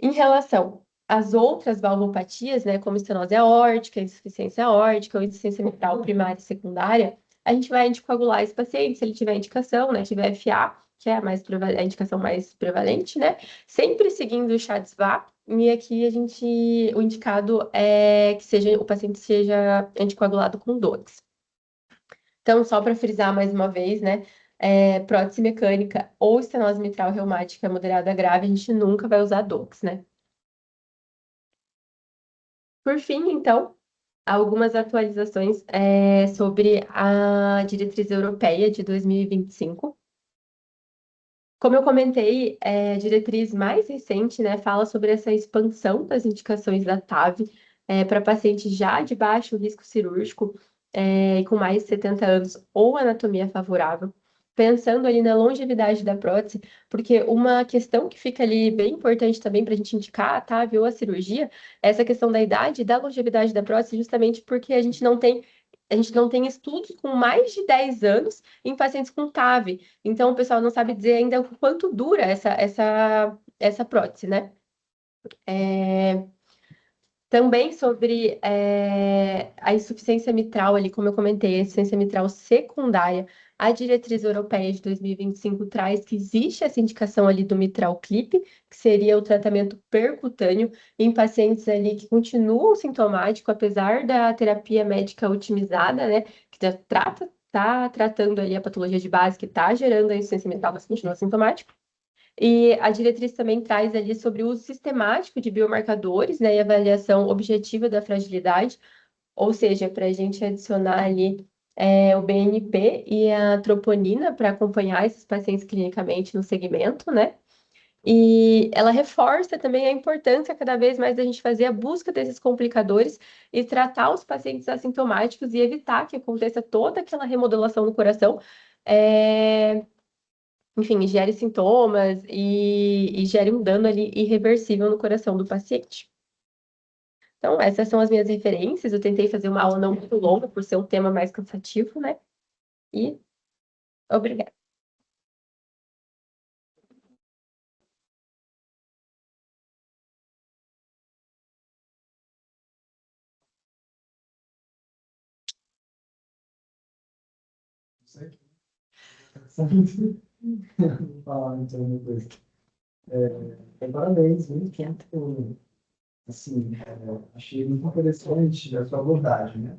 Em relação às outras valvopatias, né, como estenose aórtica, insuficiência aórtica ou insuficiência mitral primária e secundária, a gente vai anticoagular esse paciente, se ele tiver indicação, né, tiver FA, que é a indicação mais prevalente, né, sempre seguindo o CHA-DISVA, e aqui o indicado é que o paciente seja anticoagulado com DOACs. Então, só para frisar mais uma vez, né? Prótese mecânica ou estenose mitral reumática moderada grave, a gente nunca vai usar DOACs, né? Por fim, então, algumas atualizações sobre a diretriz europeia de 2025. Como eu comentei, a diretriz mais recente, né, fala sobre essa expansão das indicações da TAV para pacientes já de baixo risco cirúrgico e com mais de 70 anos ou anatomia favorável, pensando ali na longevidade da prótese, porque uma questão que fica ali bem importante também para a gente indicar a TAV ou a cirurgia é essa questão da idade e da longevidade da prótese, justamente porque a gente não tem estudos com mais de 10 anos em pacientes com TAV. Então, o pessoal não sabe dizer ainda o quanto dura essa prótese, né? Também sobre a insuficiência mitral ali, como eu comentei, a insuficiência mitral secundária, a diretriz europeia de 2025 traz que existe essa indicação ali do mitral clip, que seria o tratamento percutâneo em pacientes ali que continuam sintomáticos, apesar da terapia médica otimizada, né, que já tá tratando ali a patologia de base que está gerando a insuficiência mitral, mas continua sintomático. E a diretriz também traz ali sobre o uso sistemático de biomarcadores, né, e avaliação objetiva da fragilidade, ou seja, para a gente adicionar ali o BNP e a troponina para acompanhar esses pacientes clinicamente no segmento, né? E ela reforça também a importância cada vez mais da gente fazer a busca desses complicadores e tratar os pacientes assintomáticos e evitar que aconteça toda aquela remodelação no coração, enfim, gere sintomas e gere um dano ali irreversível no coração do paciente. Então, essas são as minhas referências. Eu tentei fazer uma aula não muito longa, por ser um tema mais cansativo, né? E obrigada. Vou falar então depois. Parabéns, muito, assim, achei muito interessante a sua abordagem, né?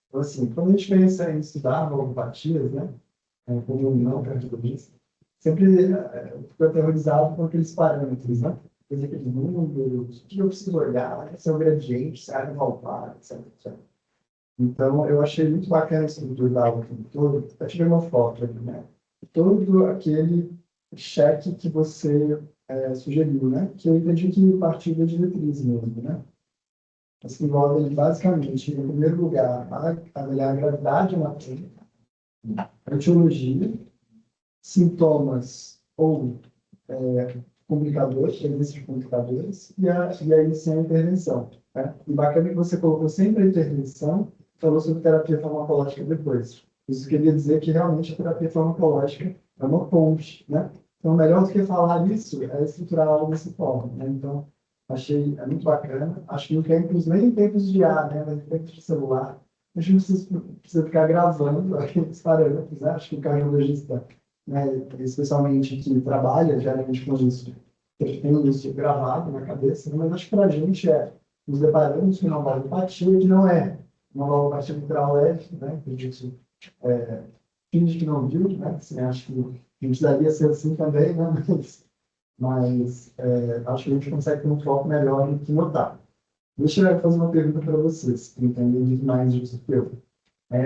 Então, assim, quando a gente pensa em estudar valvopatias, né, como não cardiologista, sempre fico aterrorizado com aqueles parâmetros, né? Aqueles números, o que eu preciso olhar, se é o gradiente, se é a área valvar, etc, etc. Então, eu achei muito bacana esse estudo da aula todo. Eu tirei uma foto aqui, né? Todo aquele cheque que você sugeriu, né? Que eu entendi que partiu da diretriz mesmo, né? Assim, envolve basicamente, em primeiro lugar, avaliar a gravidade anatômica, a etiologia, sintomas ou complicadores, presença de complicadores, e aí sim a intervenção. Né? E bacana que você colocou sempre a intervenção, falou sobre terapia farmacológica depois. Isso queria dizer que realmente a terapia farmacológica é uma ponte, né? Então, melhor do que falar isso é estruturar algo dessa forma, né? Então, achei muito bacana. Acho que em tempos, nem em tempos de ar, né? Mas em tempos de celular, a gente não precisa ficar gravando aqueles parâmetros, né? Acho que o cardiologista, né, especialmente que trabalha geralmente com isso, tem isso gravado na cabeça, né? Mas acho que para a gente nos deparamos com uma valvopatia que não é uma valvopatia mitral leve, né? Que a gente finge que não viu, né? Assim, acho que a gente precisaria ser assim também, né? Mas acho que a gente consegue ter um foco melhor no que notar. Deixa eu fazer uma pergunta para vocês, que entendem mais disso que eu.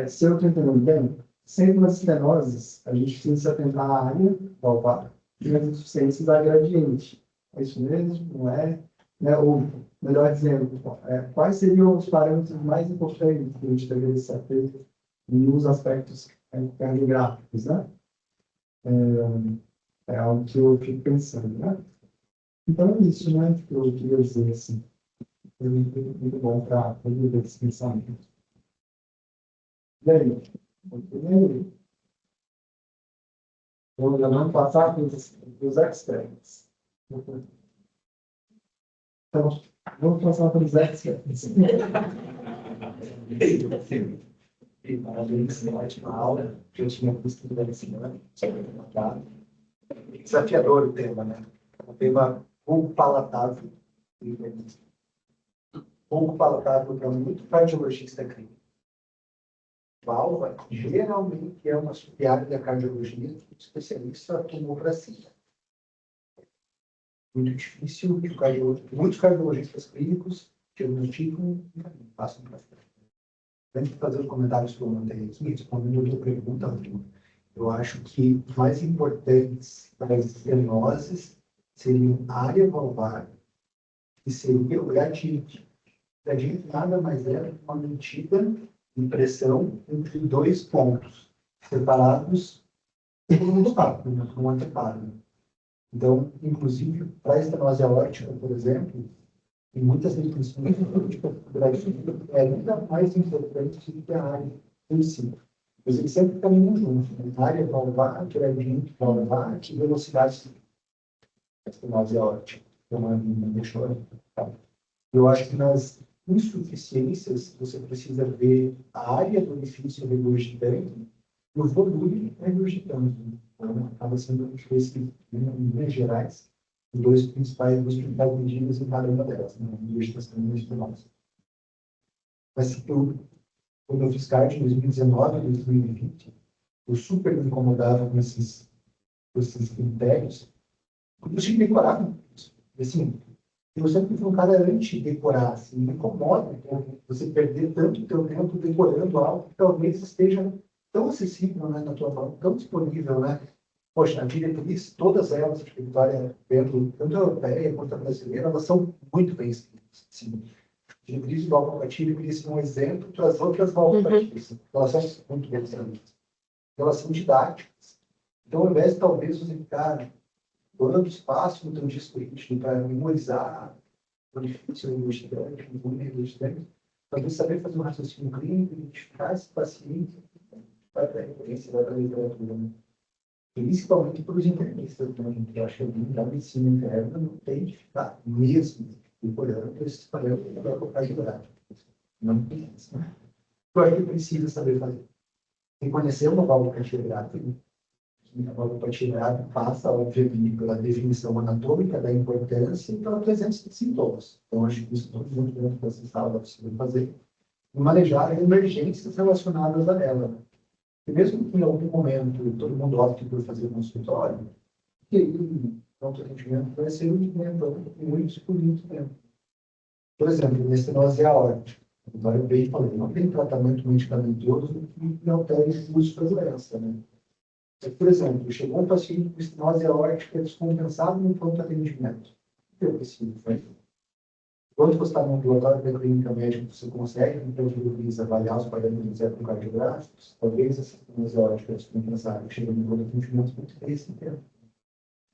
Se eu estou entendendo bem, sempre nas estenoses, a gente precisa se atentar à área valvar e nas insuficiências à gradiente. É isso mesmo? Não é? Né? Ou, melhor dizendo, quais seriam os parâmetros mais importantes que a gente deveria se ater nos aspectos cardiográficos, né? É algo que eu fico pensando, né? Então, é isso, né? Que eu queria dizer, assim. Foi muito bom para fazer esse pensamento. E aí? E aí? Vamos já não passar para os experts. Então, vamos passar para os experts. E parabéns pela ótima aula, que eu tinha visto da semana, desafiador o tema, né? Um tema pouco palatável, pouco palatável para muito cardiologista clínico. Válvula geralmente é uma sub-área da cardiologia que o especialista tomou para si. Muito difícil que muitos cardiologistas clínicos diagnosticam e passam para frente. Antes de fazer os comentários que eu mandei aqui, respondendo a tua pergunta, eu acho que mais importantes para as estenoses seriam a área valvar e seria o gradiente. O gradiente nada mais é do que uma medida de pressão entre dois pontos separados por um obstáculo, por um anteparo. Então, inclusive, para a estenose aórtica, por exemplo, em muitas definições, o gradiente é ainda mais importante do que a área em si. Mas eles sempre caminham juntos. Né? Área valvar, gradiente valvar, e velocidade da estenose aórtica. Então, deixou. Eu acho que nas insuficiências, você precisa ver a área do orifício regurgitante e o volume regurgitante. Então, acaba sendo esse, em linhas gerais, os duas principais medidas em cada uma delas, né? Regurgitação e estenose. Mas, quando eu fiz CARD em 2019 e 2020, eu super me incomodava com esses critérios, Eu tinha que decorar isso. Assim, eu sempre fui um cara anti-decorar, assim, me incomoda, né? Você perder tanto teu tempo decorando algo que talvez esteja tão acessível, né, na tua mão, tão disponível, né? Poxa, a diretriz, todas elas, acho que a Vitória, tanto a europeia quanto a brasileira, elas são muito bem escritas. Assim, a diretriz de valvopatia deveria ser um exemplo para as outras valvopatias. Elas são muito bem escritas. Elas são didáticas. Então, ao invés de talvez você ficar dando espaço no teu disco rígido para memorizar o difícil investigante, o volume investigante, talvez saber fazer um raciocínio clínico, identificar esse paciente, vai para a referência, vai para a literatura. Né? Principalmente para os internistas também, que eu acho que a medicina interna não tem que ficar mesmo decorando esses parâmetros para colocar de verdade. Não tem isso. Né? Eu acho que precisa saber fazer. Reconhecer uma válvula cardiográfica, que a válvula cardiográfica passa, obviamente, pela definição anatômica da importância e pela presença de sintomas. Então, acho que isso todo mundo dentro dessa sala precisa fazer. E manejar emergências relacionadas a ela. Né? E mesmo que em algum momento todo mundo opte por fazer um consultório, que aí, pronto atendimento vai ser um momento muito por muito tempo. Por exemplo, na estenose aórtica. Agora eu bem falei, não tem tratamento medicamentoso que altere o fluxo da doença, né? Por exemplo, chegou um paciente com estenose aórtica descompensado no pronto atendimento. O que eu preciso fazer? Quando você está no ambulatório da clínica médica, você consegue, então, avaliar os parâmetros eletrocardiográficos, talvez essa estenose aórtica descompensada que chega no pronto atendimento muito ter esse tempo.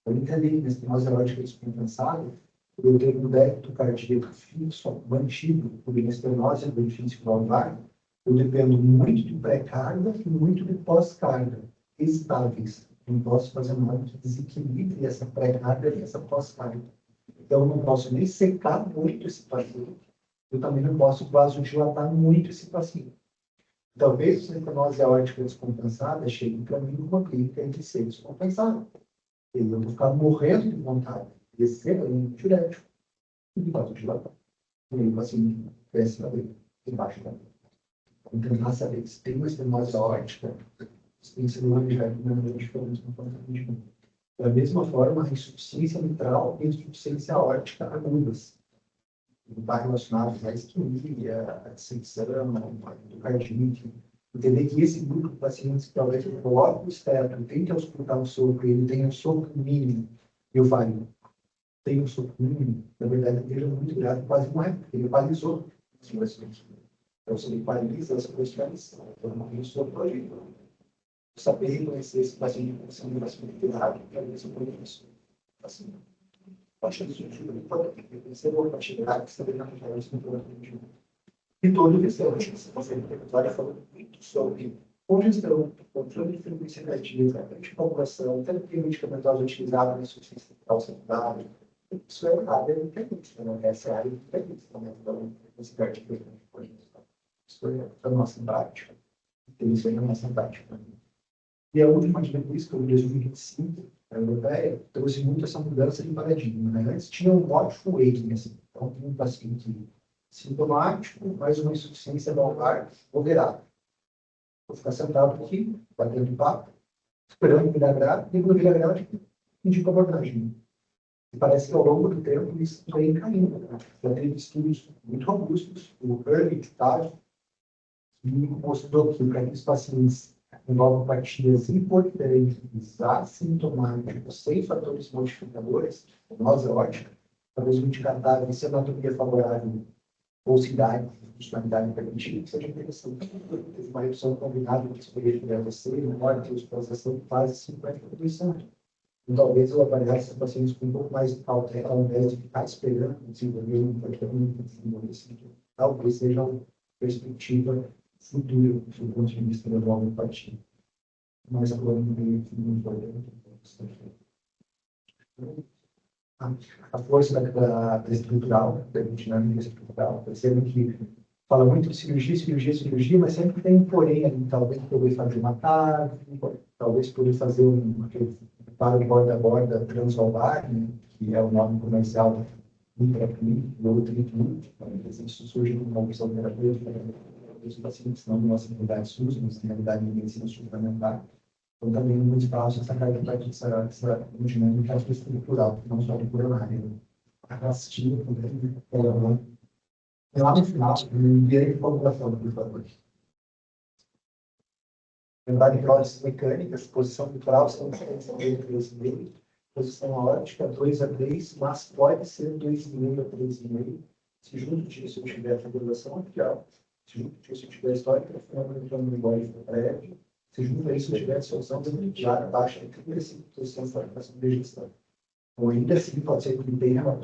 Eu entendi, na estenose aórtica descompensada, eu tenho um débito cardíaco fixo, mantido, por estenose do edifício valvar, eu dependo muito de pré-carga e muito de pós-carga, estáveis. Eu não posso fazer nada que desequilibre essa pré-carga e essa pós-carga. Então, eu não posso nem secar muito esse paciente, eu também não posso vasodilatar muito esse paciente. Talvez a estenose aórtica descompensada chegue para mim numa clínica entre ser descompensada. Eu vou ficar morrendo de vontade de descer um diurético e vasodilatar. E aí o paciente cresce na veia, embaixo da veia. Então, tentar saber se tem uma estenose aórtica, se tem celular já de diferente no atendimento. Da mesma forma, a insuficiência mitral e a insuficiência aórtica agudas. Está relacionado à isquemia, à dissecção, à endocardite. Entender que esse grupo de pacientes que talvez coloque o esteto, tente auscultar o sopro, ele tenha o sopro mínimo, e o válido tem um sopro mínimo, na verdade, ele é muito grave, quase morre, porque ele paralisou. Então, se ele paralisa, essa questões, então, não tem sopro ali. Saber reconhecer esse paciente com síndrome vascular, que é isso por isso. Assim, acho que isso é importante. Reconhecer o vascular, saber na referência do atendimento. E todo o restante, se você vai falando muito sobre congestão, controle de frequência cardíaca, antipalpação, terapia medicamentosa utilizada na insuficiência renal secundária. Isso é a área internista, né? Essa é a área internista, né? Da frequência cardíaca. Isso é a nossa prática. Isso é a nossa prática. E a última diretriz, que eu vi em 2025, a europeia, trouxe muito essa mudança de paradigma. Né? Antes tinha um watchful waiting, assim. Então, tem um paciente sintomático, mas uma insuficiência valvar moderada. Vou ficar sentado aqui, batendo papo, esperando virar grave, e quando virar grave, indico a abordagem. E parece que ao longo do tempo isso vem caindo. Né? Já teve estudos muito robustos, o Early Study, que mostrou que para aqueles pacientes com valvopatias importantes, assintomáticos, sem fatores modificadores, nose ótica, talvez o indicador se a anatomia favorável ou se dá funcionalidade permitida, seja interessante. Teve uma redução combinada de experiência de AVC, menor que a hospitalização quase 50%. Então, talvez eu avaliasse esses pacientes com um pouco mais de cautela, ao invés de ficar esperando desenvolver um tratamento, talvez seja uma perspectiva futura, do ponto de vista da valvopatia. Mas agora não veio muito a força da estrutural, da dinâmica estrutural, percebem que fala muito de cirurgia, cirurgia, cirurgia, mas sempre tem um porém ali, talvez poder fazer uma TAV, talvez poder fazer para o borda a borda transvalvar, né, que é o nome comercial intraclínico ou triclínico, isso surge como uma opção terapêutica, os pacientes não na nossa realidade SUS, mas na realidade de medicina suplementar. Então, também, no municipal, essa carga essa dinâmica estrutural, não só coronária. A assistir também, lá no final, no dia de população, por favor. Lembrar de próteses mecânicas, posição cultural, são 3,5, posição aórtica 2 a 3, mas pode ser 2,5 a 3,5. Se junto disso tiver figuração artificial, se junto disso tiver histórica, fenômeno linguagem do prédio, se junto a isso tiver solução já abaixo de 35% da educação de gestão. Ou ainda assim, pode ser que tenha uma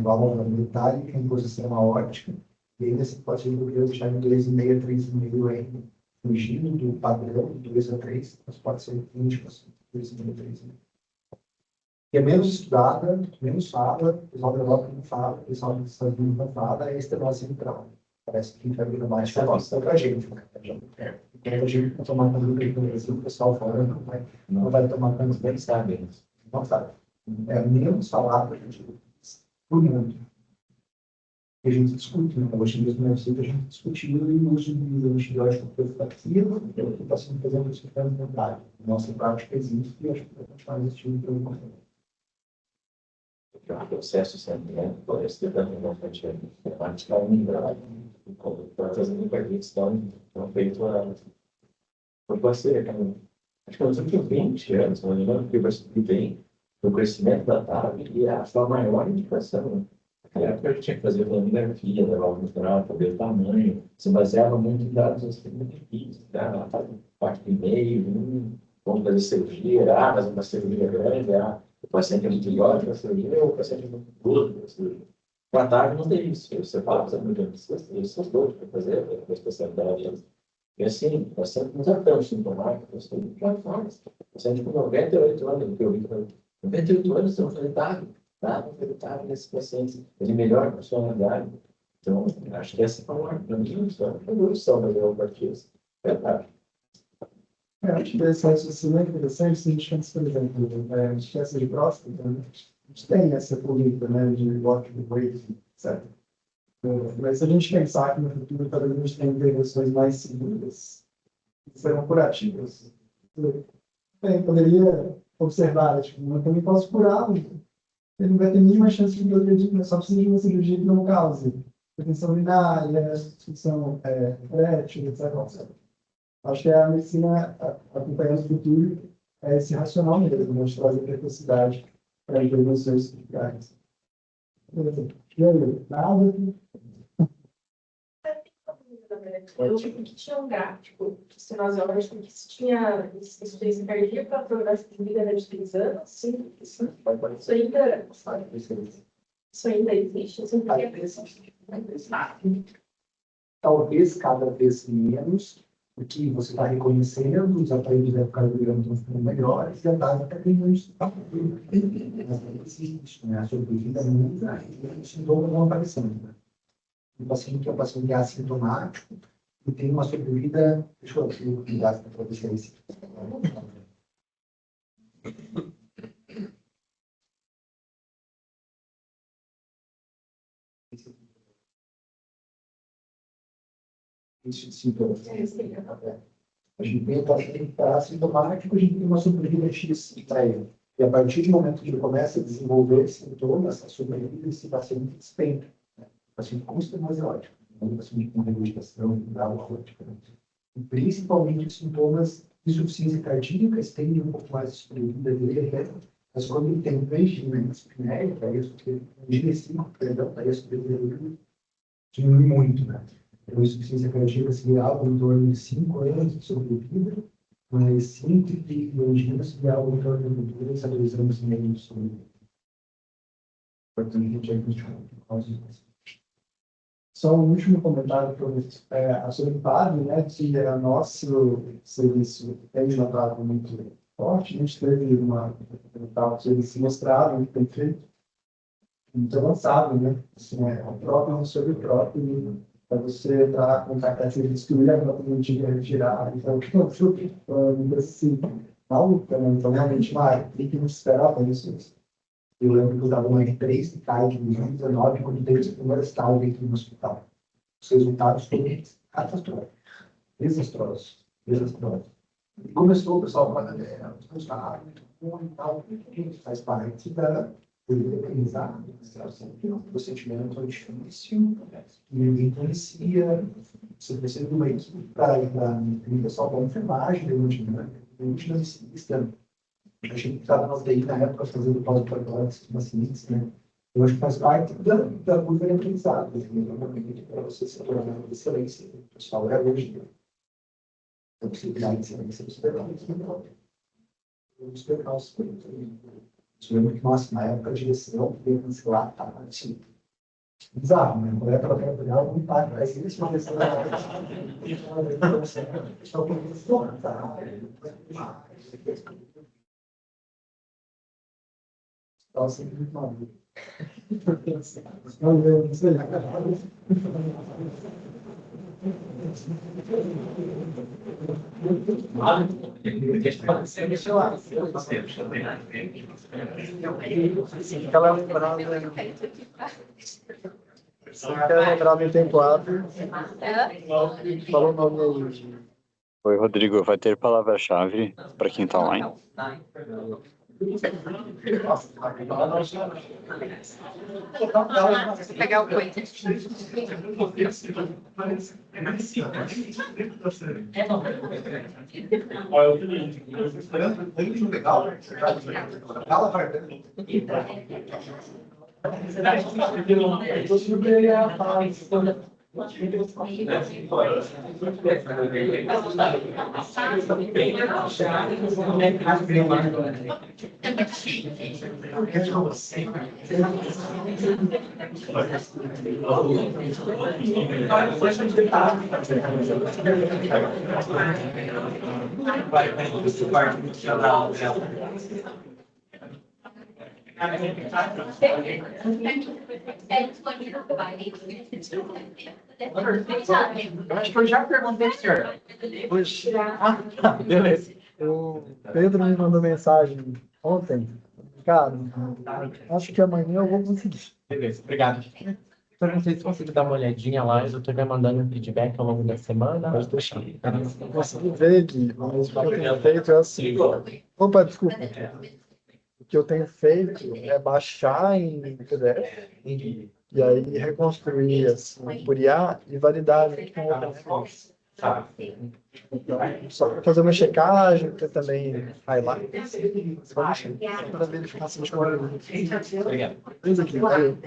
válvula metálica em posição aórtica, e ainda assim pode ser que eu deixar em 2,5 a 3,5 ainda, fugindo do padrão de 2 a 3, mas pode ser 20%, 2,5 a 3,5. Que é menos estudada, menos fala, o pessoal da Europa não fala, o pessoal dos Estados Unidos não fala, é estenose central. Parece que vai vir mais fácil para a gente. Enquanto a gente não tomar conta do Brasil, o pessoal fora não vai tomar conta bem, sabe? Não sabe. É menos falado por mundo. A gente discute, né? Hoje mesmo a gente discutiu e o uso de antibiótico profilaxia, que está sendo fazendo isso para a nossa prática existe e acho que vai continuar existindo pelo momento. O processo sempre, né? Esse bastante temática unidade, para fazer muitas estão feitas por parceiro. Acho que nos últimos 20 anos, não me engano, que eu percebi bem o crescimento da TAB e a sua maior indicação. Naquela época a gente tinha que fazer planografia, levar o natural para ver o tamanho, se baseava muito em dados assim, muito difíceis, tá? Parte do e-mail, vamos fazer cirurgia, mas uma cirurgia grande, o paciente é muito iótico, a cirurgia, o paciente é muito gordo, a cirurgia. Com TAB não tem isso. Você fala para os seus dois para fazer a especialidade deles. E assim, o paciente não está tão sintomático, o paciente já faz. O paciente com 98 anos, que eu vi, 98 anos, estão fazendo TAB. Tá, nesse paciente, ele melhora a funcionalidade. Então, acho que essa é uma evolução das homeopatias. Verdade. Acho que esse raciocínio é interessante se a gente pensa, por exemplo, a gente quer ser de próstata, né? A gente tem essa política, né, de lote de weight, etc. Mas se a gente pensar que no futuro talvez a gente tenha intervenções mais seguras, que serão curativas, bem, poderia observar, tipo, eu também posso curar, ele não vai ter nenhuma chance de progredir, só precisa de uma cirurgia que não cause retenção urinária, disfunção erétil, etc. Acho que a medicina, acompanhando o futuro, é esse racional mesmo, de trazer precocidade para intervenções cirúrgicas. E aí, nada? Eu tipo que tinha um gráfico de estenose que se tinha insuficiência cardíaca, a progresso de vida era de 3 anos, sim, isso ainda existe. Talvez cada vez menos, porque você está reconhecendo, os aparelhos eletrocardiograma estão ficando melhores e a base está ganhando isso. Mas não existe, né? A sobrevida muda e os sintomas vão aparecendo. Né? O paciente é um paciente assintomático e tem uma sobrevida. Deixa eu ver o gráfico para deixar esse. Isso de sintomas. A gente tem o paciente que está assintomático, a gente tem uma sobrevida X para ele. E a partir do momento que ele começa a desenvolver sintomas, a sobrevida desse paciente despenca. O paciente com estenose aórtica, o paciente com regurgitação, grau aórtica. E principalmente os sintomas de insuficiência cardíaca estendem um pouco mais a sobrevida dele, mas quando ele tem angina espinérica, angina 5, perdão, aí a sobrevida dele diminui muito, né? Então, a insuficiência cardíaca seria algo em torno de 5 anos de sobrevida, mas 5 de angina seria algo em torno de 2 a 2 anos e meio de sobrevida. Portanto, a gente diagnosticou por causa disso. Só um último comentário a sobre PAD, né, que é nosso serviço tem um tratado muito forte, a gente teve um serviço mostrado, muito bem feito, muito avançado, né, assim, o próprio sobre o próprio, para você entrar com cartaz de destruir a própria antiga retirar, então, assim, maluca, né, então, realmente, tem que nos esperar isso. Eu lembro que eu dava um R3 de TAG em 2019, quando teve as primeiras TAG dentro do hospital. Os resultados foram catastróficos, desastrosos. Começou o pessoal falando, muito bom e tal, faz parte da aprendizado, o sentimento é difícil, ninguém conhecia, você precisa de uma equipe para o pessoal da enfermagem, de anestesista, a gente estava na UTI na época fazendo pós-operatório de pacientes, né? Eu acho que faz parte da curva de aprendizado, normalmente, para você se tornar uma excelência. O pessoal é hoje, a possibilidade de excelência dos percalços, os percalços. Eu lembro que, nossa, na época a direção veio cancelar, tá, assim, bizarro, né? Quando é para trabalhar, não tá, mas isso é uma questão da estava sempre muito maluco. Não sei. Aquela lembrada. Aquela lembrada em tempo hábil. Falou o nome aí. Oi, Rodrigo. Vai ter palavra-chave para quem está online? Pegar o coisa. Eu acho que eu já perguntei, senhor. Beleza. O Pedro me mandou mensagem ontem. Cara, acho que amanhã eu vou conseguir. Beleza, obrigado. Eu não sei se consigo dar uma olhadinha lá, eu estou me mandando um feedback ao longo da semana. Pode deixar. Não consegui ver, Gui, mas o que eu tenho feito é assim. Opa, desculpa. O que eu tenho feito é baixar em PDF e aí reconstruir assim, por IA e validar junto com o OpenFOAM. Então, só para fazer uma checagem, ter também highlights. Só deixar. Para verificação de qualidade. Obrigado. Valeu.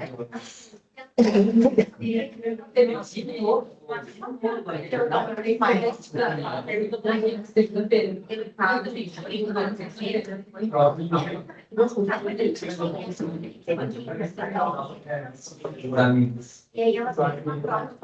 E aí ela faz uma prova